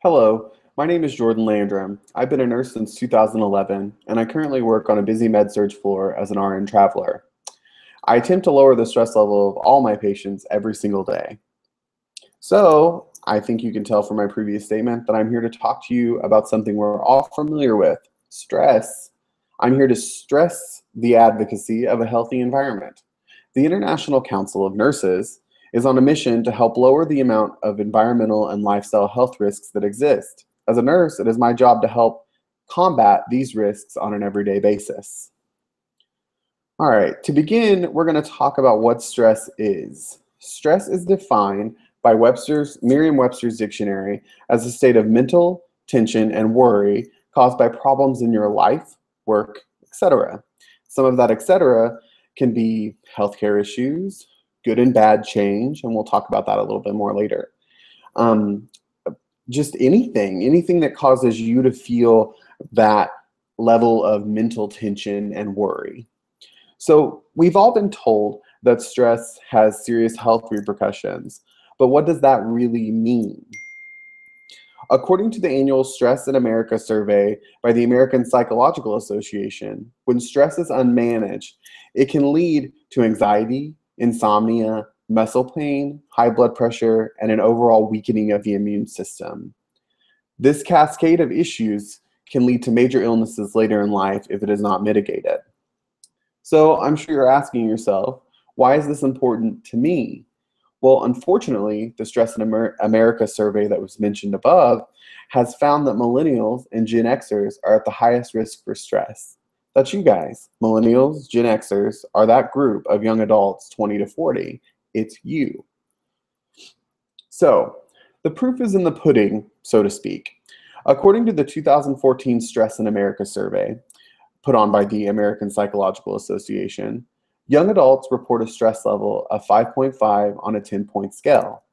Hello, my name is Jordan Landrum. I've been a nurse since 2011, and I currently work on a busy med-surg floor as an RN traveler. I attempt to lower the stress level of all my patients every single day. So, I think you can tell from my previous statement that I'm here to talk to you about something we're all familiar with, stress. I'm here to stress the advocacy of a healthy environment. The International Council of Nurses is on a mission to help lower the amount of environmental and lifestyle health risks that exist. As a nurse, it is my job to help combat these risks on an everyday basis. All right, to begin, we're going to talk about what stress is. Stress is defined by Merriam-Webster's dictionary as a state of mental tension and worry caused by problems in your life, work, etc. Some of that etc. can be healthcare issues, good and bad change, and we'll talk about that a little bit more later. Just anything that causes you to feel that level of mental tension and worry. So we've all been told that stress has serious health repercussions, but what does that really mean? According to the annual Stress in America survey by the American Psychological Association, when stress is unmanaged, it can lead to anxiety, insomnia, muscle pain, high blood pressure, and an overall weakening of the immune system. This cascade of issues can lead to major illnesses later in life if it is not mitigated. So I'm sure you're asking yourself, why is this important to me? Well, unfortunately, the Stress in America survey that was mentioned above has found that millennials and Gen Xers are at the highest risk for stress. That's you guys. Millennials, Gen Xers are that group of young adults 20 to 40. It's you. So, the proof is in the pudding, so to speak. According to the 2014 Stress in America survey, put on by the American Psychological Association, young adults report a stress level of 5.5 on a 10-point scale.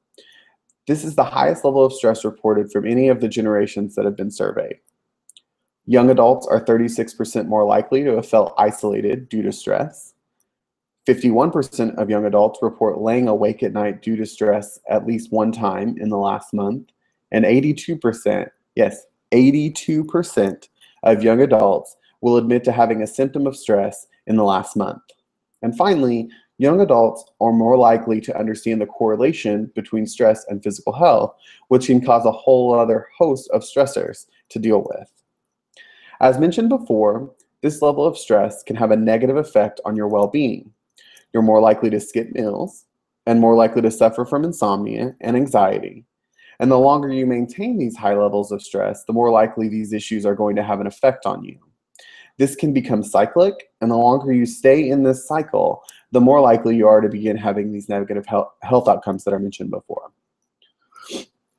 This is the highest level of stress reported from any of the generations that have been surveyed. Young adults are 36% more likely to have felt isolated due to stress. 51% of young adults report laying awake at night due to stress at least one time in the last month. And 82%, yes, 82% of young adults will admit to having a symptom of stress in the last month. And finally, young adults are more likely to understand the correlation between stress and physical health, which can cause a whole other host of stressors to deal with. As mentioned before, this level of stress can have a negative effect on your well-being. You're more likely to skip meals and more likely to suffer from insomnia and anxiety. And the longer you maintain these high levels of stress, the more likely these issues are going to have an effect on you. This can become cyclic, and the longer you stay in this cycle, the more likely you are to begin having these negative health outcomes that I mentioned before.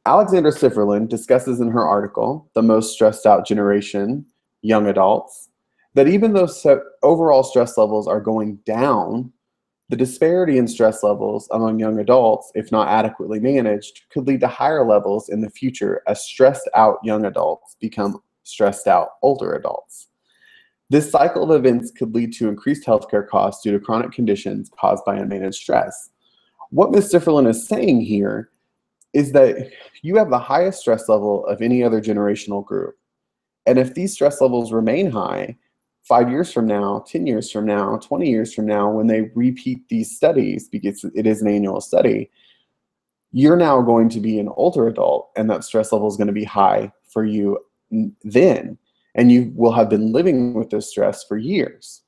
Alexandra Sifferlin discusses in her article, The Most Stressed Out Generation, Young Adults, that even though overall stress levels are going down, the disparity in stress levels among young adults, if not adequately managed, could lead to higher levels in the future as stressed out young adults become stressed out older adults. This cycle of events could lead to increased healthcare costs due to chronic conditions caused by unmanaged stress. What Ms. Sifferlin is saying here is that you have the highest stress level of any other generational group. And if these stress levels remain high, 5 years from now, 10 years from now, 20 years from now, when they repeat these studies, because it is an annual study, you're now going to be an older adult, and that stress level is going to be high for you then. And you will have been living with this stress for years.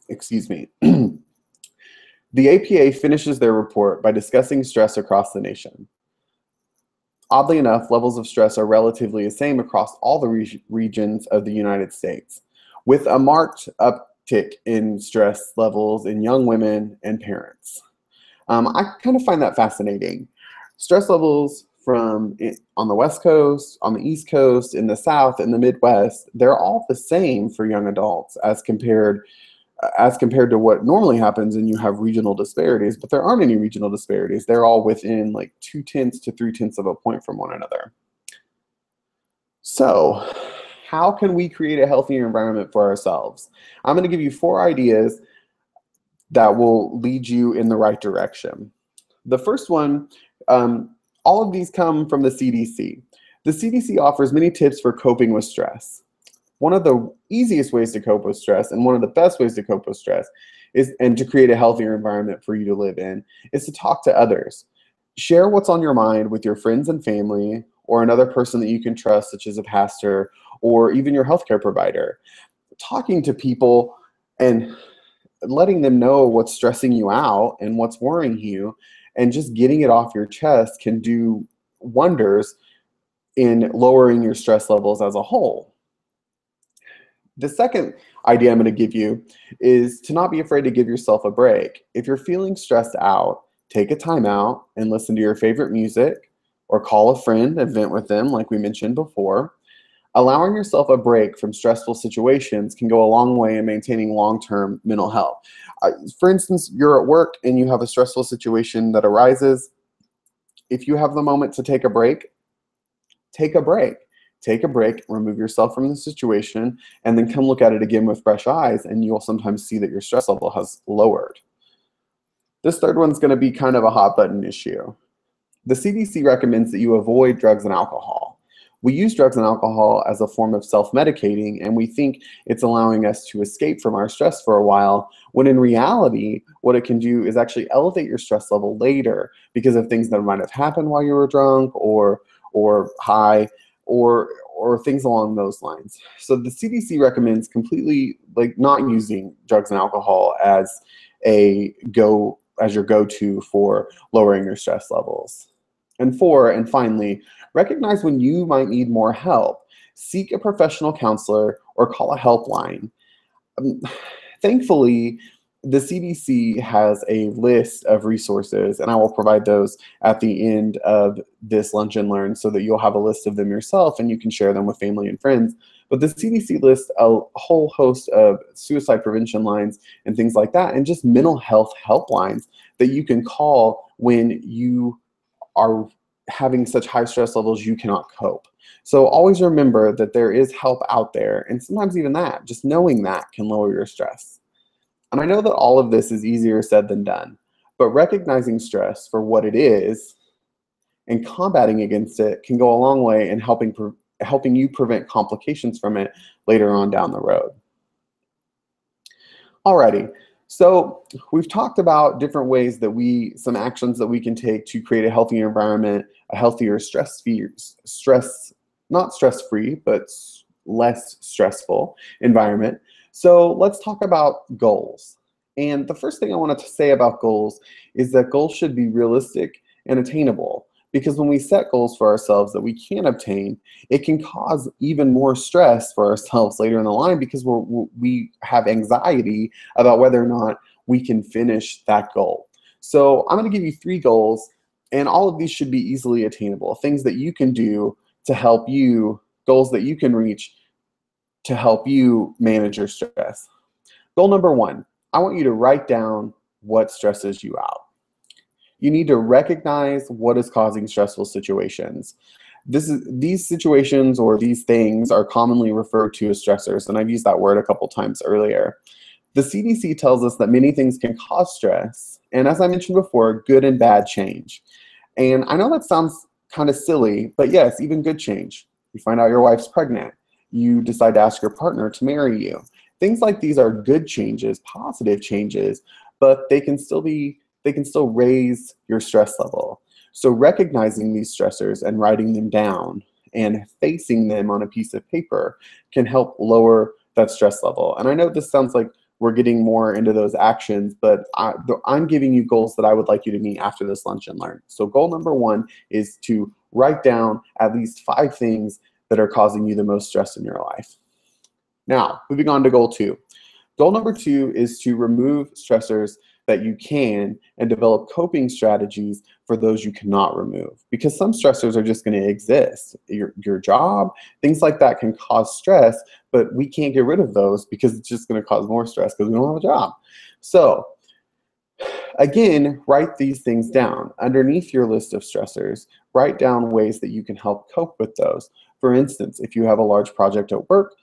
Excuse me. The APA finishes their report by discussing stress across the nation. Oddly enough, levels of stress are relatively the same across all the regions of the United States, with a marked uptick in stress levels in young women and parents. I kind of find that fascinating. Stress levels on the West Coast, on the East Coast, in the South, in the Midwest, they're all the same for young adults as compared to what normally happens, and you have regional disparities, but there aren't any regional disparities. They're all within like 0.2 to 0.3 of a point from one another. So how can we create a healthier environment for ourselves? I'm going to give you 4 ideas that will lead you in the right direction. The first one All of these come from the CDC. The CDC offers many tips for coping with stress. One of the easiest ways to cope with stress and one of the best ways to cope with stress is, and to create a healthier environment for you to live in, is to talk to others. Share what's on your mind with your friends and family or another person that you can trust, such as a pastor or even your healthcare provider. Talking to people and letting them know what's stressing you out and what's worrying you and just getting it off your chest can do wonders in lowering your stress levels as a whole. The second idea I'm going to give you is to not be afraid to give yourself a break. If you're feeling stressed out, take a time out and listen to your favorite music or call a friend and vent with them, like we mentioned before. Allowing yourself a break from stressful situations can go a long way in maintaining long-term mental health. For instance, you're at work and you have a stressful situation that arises. If you have the moment to take a break, take a break. Take a break, remove yourself from the situation, and then come look at it again with fresh eyes, and you'll sometimes see that your stress level has lowered. This third one's going to be kind of a hot button issue. The CDC recommends that you avoid drugs and alcohol. We use drugs and alcohol as a form of self-medicating, and we think it's allowing us to escape from our stress for a while, when in reality, what it can do is actually elevate your stress level later because of things that might have happened while you were drunk or high, or things along those lines. So the CDC recommends completely not using drugs and alcohol as your go-to for lowering your stress levels. And finally, recognize when you might need more help. Seek a professional counselor or call a helpline. Thankfully, the CDC has a list of resources, and I will provide those at the end of this Lunch and Learn so that you'll have a list of them yourself and you can share them with family and friends. But the CDC lists a whole host of suicide prevention lines and things like that, and just mental health helplines that you can call when you are having such high stress levels you cannot cope. So always remember that there is help out there, and sometimes even that, just knowing that can lower your stress. And I know that all of this is easier said than done, but recognizing stress for what it is and combating against it can go a long way in helping you prevent complications from it later on down the road. Alrighty, so we've talked about different ways that some actions that we can take to create a healthier environment, a healthier not stress-free, but less stressful environment. So let's talk about goals. And the first thing I wanted to say about goals is that goals should be realistic and attainable, because when we set goals for ourselves that we can't obtain, it can cause even more stress for ourselves later in the line because we have anxiety about whether or not we can finish that goal. So I'm going to give you 3 goals, and all of these should be easily attainable, things that you can do to help you, goals that you can reach to help you manage your stress. Goal number 1, I want you to write down what stresses you out. You need to recognize what is causing stressful situations. These situations or these things are commonly referred to as stressors, and I've used that word a couple times earlier. The CDC tells us that many things can cause stress, and as I mentioned before, good and bad change. And I know that sounds kind of silly, but yes, even good change. You find out your wife's pregnant. You decide to ask your partner to marry you. Things like these are good changes, positive changes, but they can still raise your stress level. So recognizing these stressors and writing them down and facing them on a piece of paper can help lower that stress level. And I know this sounds like we're getting more into those actions, but I'm giving you goals that I would like you to meet after this Lunch and Learn. So goal number 1 is to write down at least 5 things that are causing you the most stress in your life. Now, moving on to goal 2. Goal number 2 is to remove stressors that you can and develop coping strategies for those you cannot remove. Because some stressors are just going to exist. Your job, things like that can cause stress, but we can't get rid of those because it's just going to cause more stress because we don't have a job. So again, write these things down. Underneath your list of stressors, write down ways that you can help cope with those. For instance, if you have a large project at work,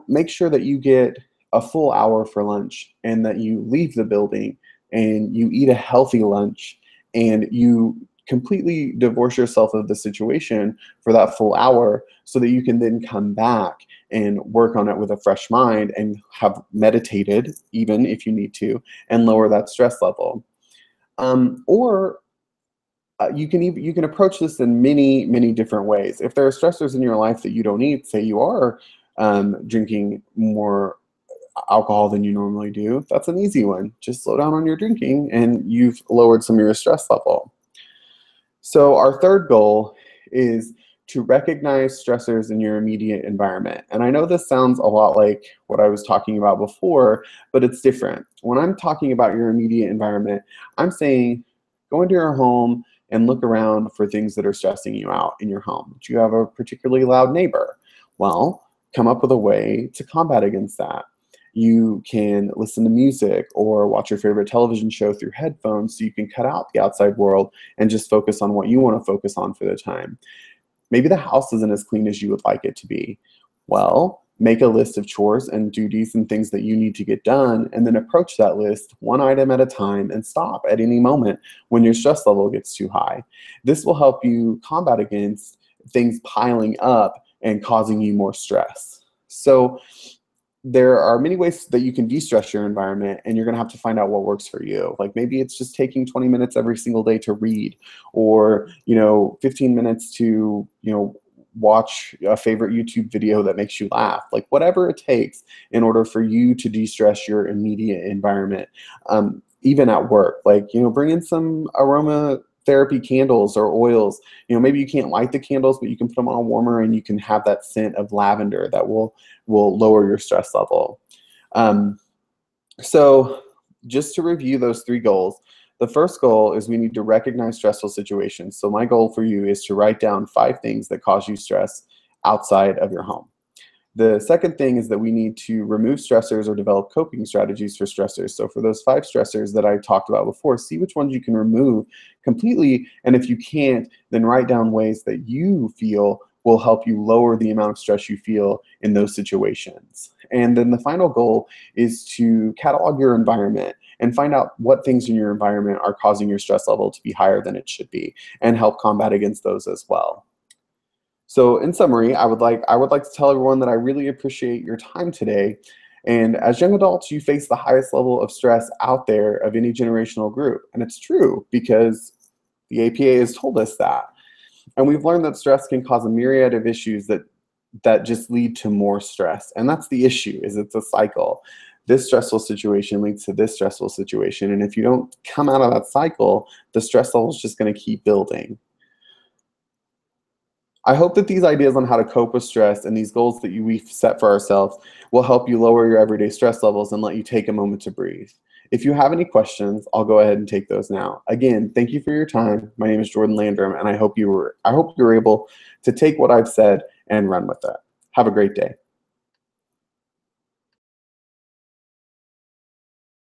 make sure that you get a full hour for lunch and that you leave the building and you eat a healthy lunch and you completely divorce yourself of the situation for that full hour so that you can then come back and work on it with a fresh mind and have meditated, even if you need to, and lower that stress level. Or you can approach this in many different ways. If there are stressors in your life that you don't need, say you are drinking more alcohol than you normally do, that's an easy one. Just slow down on your drinking and you've lowered some of your stress level. So our third goal is to recognize stressors in your immediate environment. And I know this sounds a lot like what I was talking about before, but it's different. When I'm talking about your immediate environment, I'm saying go into your home and look around for things that are stressing you out in your home. Do you have a particularly loud neighbor? Well, come up with a way to combat against that. You can listen to music or watch your favorite television show through headphones so you can cut out the outside world and just focus on what you want to focus on for the time. Maybe the house isn't as clean as you would like it to be. Well, make a list of chores and duties and things that you need to get done, and then approach that list one item at a time and stop at any moment when your stress level gets too high. This will help you combat against things piling up and causing you more stress. So there are many ways that you can de-stress your environment, and you're going to have to find out what works for you. Like maybe it's just taking 20 minutes every single day to read, or 15 minutes to watch a favorite YouTube video that makes you laugh. Like whatever it takes in order for you to de-stress your immediate environment. Even at work, like bring in some aromatherapy candles or oils. Maybe you can't light the candles, but you can put them on a warmer and you can have that scent of lavender that will lower your stress level. So just to review those three goals, the first goal is we need to recognize stressful situations. So my goal for you is to write down 5 things that cause you stress outside of your home. The second thing is that we need to remove stressors or develop coping strategies for stressors. So for those 5 stressors that I talked about before, see which ones you can remove completely. And if you can't, then write down ways that you feel will help you lower the amount of stress you feel in those situations. And then the final goal is to catalog your environment and find out what things in your environment are causing your stress level to be higher than it should be, and help combat against those as well. So in summary, I would like to tell everyone that I really appreciate your time today. And as young adults, you face the highest level of stress out there of any generational group. And it's true because the APA has told us that. And we've learned that stress can cause a myriad of issues that just lead to more stress. And that's the issue, is it's a cycle. This stressful situation leads to this stressful situation. And if you don't come out of that cycle, the stress level is just going to keep building. I hope that these ideas on how to cope with stress and these goals that we've set for ourselves will help you lower your everyday stress levels and let you take a moment to breathe. If you have any questions, I'll go ahead and take those now. Again, thank you for your time. My name is Jordan Landrum, and I hope you were able to take what I've said and run with it. Have a great day.